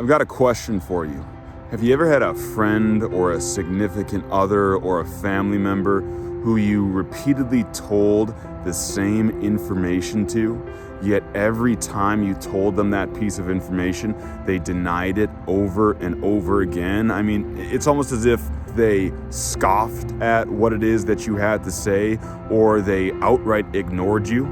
I've got a question for you. Have you ever had a friend or a significant other or a family member who you repeatedly told the same information to, yet every time you told them that piece of information, they denied it over and over again? I mean, it's almost as if they scoffed at what it is that you had to say, or they outright ignored you.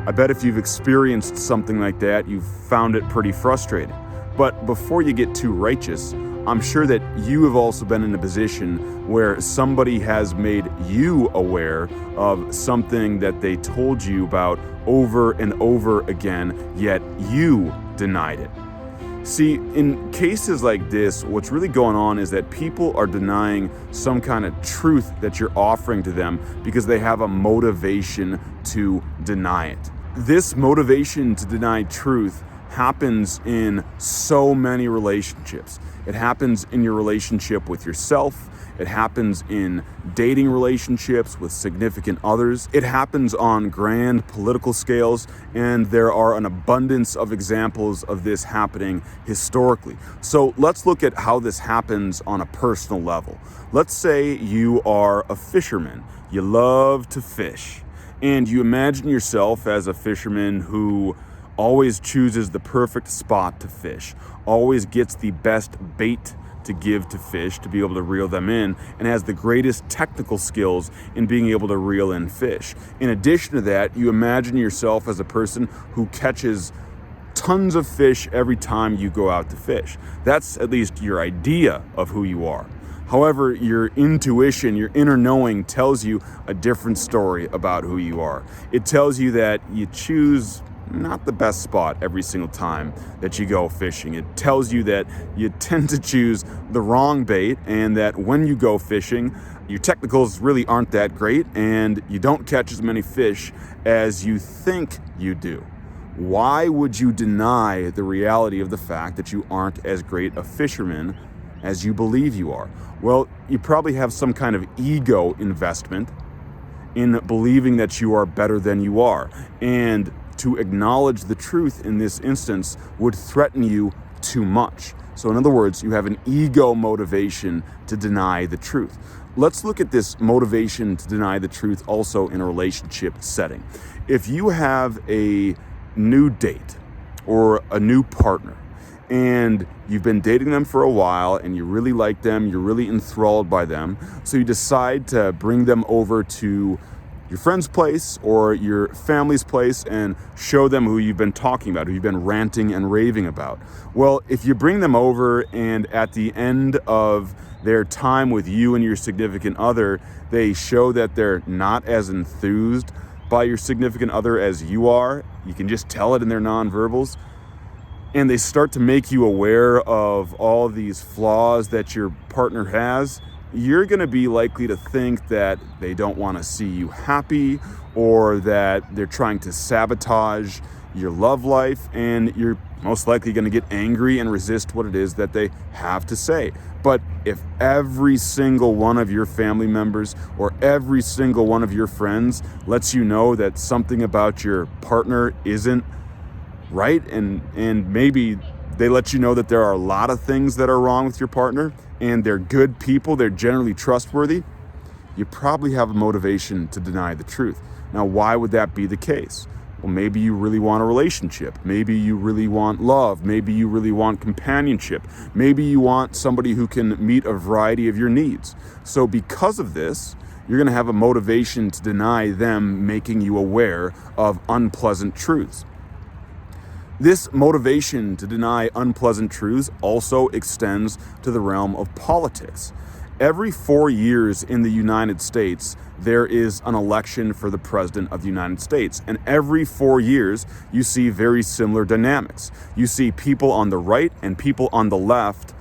I bet if you've experienced something like that, you've found it pretty frustrating. But before you get too righteous, I'm sure that you have also been in a position where somebody has made you aware of something that they told you about over and over again, yet you denied it. See, in cases like this, what's really going on is that people are denying some kind of truth that you're offering to them because they have a motivation to deny it. This motivation to deny truth happens in so many relationships. It happens in your relationship with yourself. It happens in dating relationships with significant others. It happens on grand political scales, and there are an abundance of examples of this happening historically. So let's look at how this happens on a personal level. Let's say you are a fisherman. You love to fish, and you imagine yourself as a fisherman who always chooses the perfect spot to fish, always gets the best bait to give to fish to be able to reel them in, and has the greatest technical skills in being able to reel in fish. In addition to that, you imagine yourself as a person who catches tons of fish every time you go out to fish. That's at least your idea of who you are. However, your intuition, your inner knowing tells you a different story about who you are. It tells you that you choose not the best spot every single time that you go fishing. It tells you that you tend to choose the wrong bait, and that when you go fishing, your technicals really aren't that great and you don't catch as many fish as you think you do. Why would you deny the reality of the fact that you aren't as great a fisherman as you believe you are? Well, you probably have some kind of ego investment in believing that you are better than you are, and to acknowledge the truth in this instance would threaten you too much. So in other words, you have an ego motivation to deny the truth. Let's look at this motivation to deny the truth also in a relationship setting. If you have a new date or a new partner, and you've been dating them for a while and you really like them, you're really enthralled by them, so you decide to bring them over to your friend's place or your family's place and show them who you've been talking about, who you've been ranting and raving about. Well, if you bring them over and at the end of their time with you and your significant other, they show that they're not as enthused by your significant other as you are, you can just tell it in their nonverbals, and they start to make you aware of all these flaws that your partner has, you're going to be likely to think that they don't want to see you happy, or that they're trying to sabotage your love life, and you're most likely going to get angry and resist what it is that they have to say. But if every single one of your family members or every single one of your friends lets you know that something about your partner isn't right, and maybe they let you know that there are a lot of things that are wrong with your partner, and they're good people, they're generally trustworthy, you probably have a motivation to deny the truth. Now, why would that be the case? Well, maybe you really want a relationship. Maybe you really want love. Maybe you really want companionship. Maybe you want somebody who can meet a variety of your needs. So because of this, you're going to have a motivation to deny them making you aware of unpleasant truths. This motivation to deny unpleasant truths also extends to the realm of politics. Every 4 years in the United States, there is an election for the President of the United States. And every 4 years, you see very similar dynamics. You see people on the right and people on the left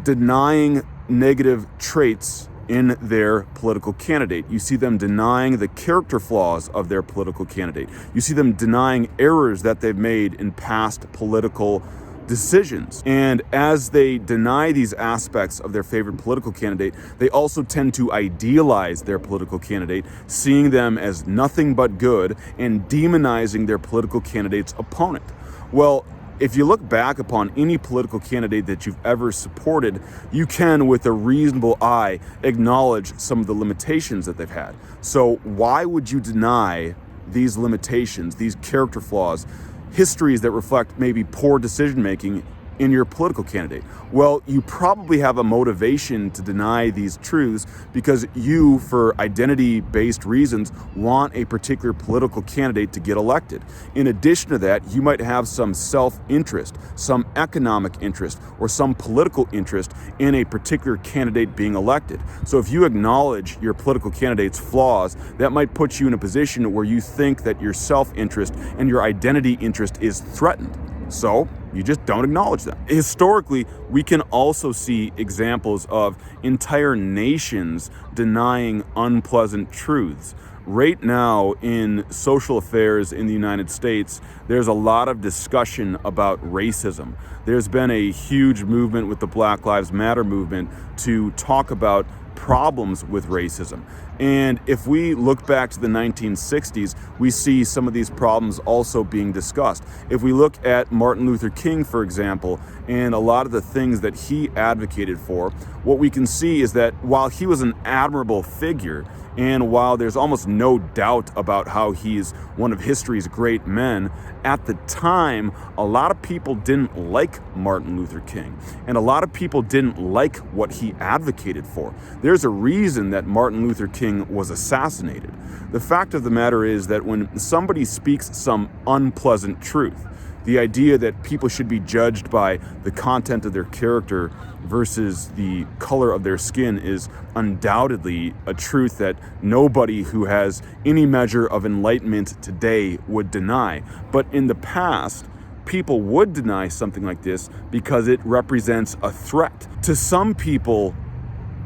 denying negative traits in their political candidate. You see them denying the character flaws of their political candidate. You see them denying errors that they've made in past political decisions. And as they deny these aspects of their favorite political candidate, they also tend to idealize their political candidate, seeing them as nothing but good and demonizing their political candidate's opponent. Well, if you look back upon any political candidate that you've ever supported, you can, with a reasonable eye, acknowledge some of the limitations that they've had. So why would you deny these limitations, these character flaws, histories that reflect maybe poor decision making in your political candidate? Well, you probably have a motivation to deny these truths because you, for identity-based reasons, want a particular political candidate to get elected. In addition to that, you might have some self-interest, some economic interest, or some political interest in a particular candidate being elected. So if you acknowledge your political candidate's flaws, that might put you in a position where you think that your self-interest and your identity interest is threatened. So you just don't acknowledge them. Historically, we can also see examples of entire nations denying unpleasant truths. Right now in social affairs in the United States, there's a lot of discussion about racism. There's been a huge movement with the Black Lives Matter movement to talk about problems with racism. And if we look back to the 1960s, we see some of these problems also being discussed. If we look at Martin Luther King, for example, and a lot of the things that he advocated for, what we can see is that while he was an admirable figure, and while there's almost no doubt about how he's one of history's great men, at the time, a lot of people didn't like Martin Luther King. And a lot of people didn't like what he advocated for. There's a reason that Martin Luther King was assassinated. The fact of the matter is that when somebody speaks some unpleasant truth, the idea that people should be judged by the content of their character versus the color of their skin is undoubtedly a truth that nobody who has any measure of enlightenment today would deny. But in the past, people would deny something like this because it represents a threat. To some people,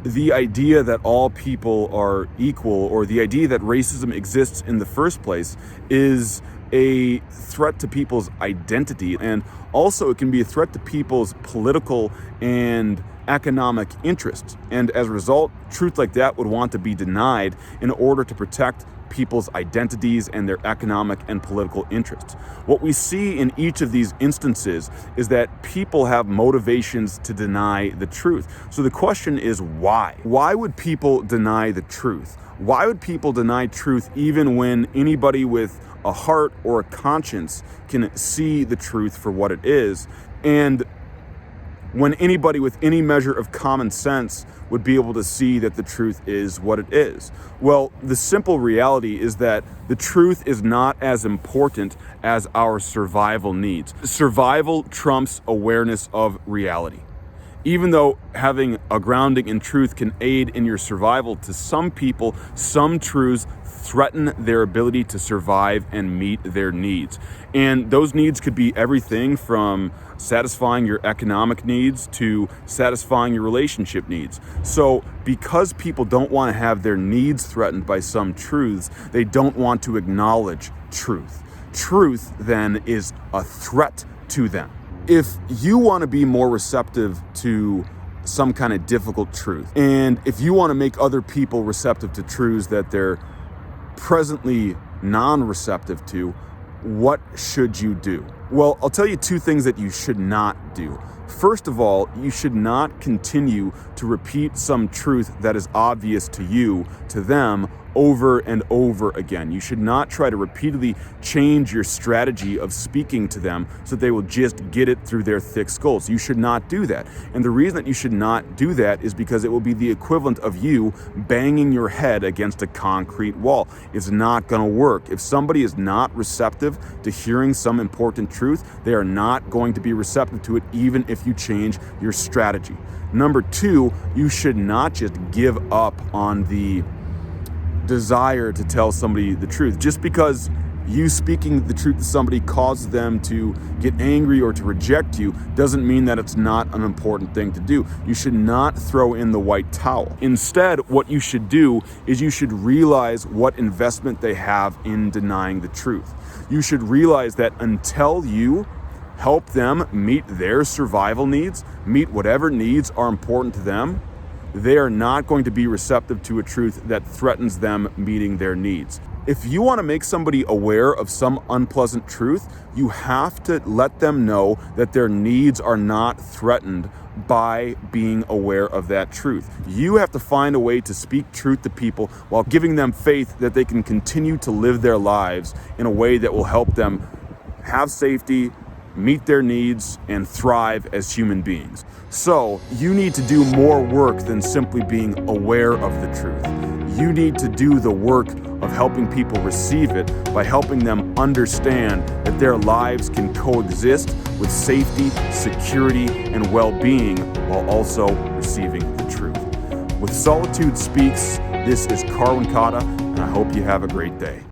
the idea that all people are equal, or the idea that racism exists in the first place, is a threat to people's identity, and also it can be a threat to people's political and economic interests. And as a result, truth like that would want to be denied in order to protect people's identities and their economic and political interests. What we see in each of these instances is that people have motivations to deny the truth. So the question is why? Why would people deny the truth? Why would people deny truth even when anybody with a heart or a conscience can see the truth for what it is, and when anybody with any measure of common sense would be able to see that the truth is what it is? Well, the simple reality is that the truth is not as important as our survival needs. Survival trumps awareness of reality. Even though having a grounding in truth can aid in your survival, to some people, some truths threaten their ability to survive and meet their needs. And those needs could be everything from satisfying your economic needs to satisfying your relationship needs. So because people don't want to have their needs threatened by some truths, they don't want to acknowledge truth. Truth then is a threat to them. If you want to be more receptive to some kind of difficult truth, and if you want to make other people receptive to truths that they're presently non-receptive to, what should you do? Well, I'll tell you two things that you should not do. First of all, you should not continue to repeat some truth that is obvious to you, to them, over and over again. You should not try to repeatedly change your strategy of speaking to them so that they will just get it through their thick skulls. You should not do that. And the reason that you should not do that is because it will be the equivalent of you banging your head against a concrete wall. It's not going to work. If somebody is not receptive to hearing some important truth, they are not going to be receptive to it, even if you change your strategy. Number two, you should not just give up on the desire to tell somebody the truth. Just because you speaking the truth to somebody causes them to get angry or to reject you doesn't mean that it's not an important thing to do. You should not throw in the white towel. Instead, what you should do is you should realize what investment they have in denying the truth. You should realize that until you help them meet their survival needs, meet whatever needs are important to them, they are not going to be receptive to a truth that threatens them meeting their needs. If you want to make somebody aware of some unpleasant truth, you have to let them know that their needs are not threatened by being aware of that truth. You have to find a way to speak truth to people while giving them faith that they can continue to live their lives in a way that will help them have safety, meet their needs, and thrive as human beings. So you need to do more work than simply being aware of the truth. You need to do the work of helping people receive it by helping them understand that their lives can coexist with safety, security, and well-being while also receiving the truth. With Solitude Speaks, this is Carwin Cotta, and I hope you have a great day.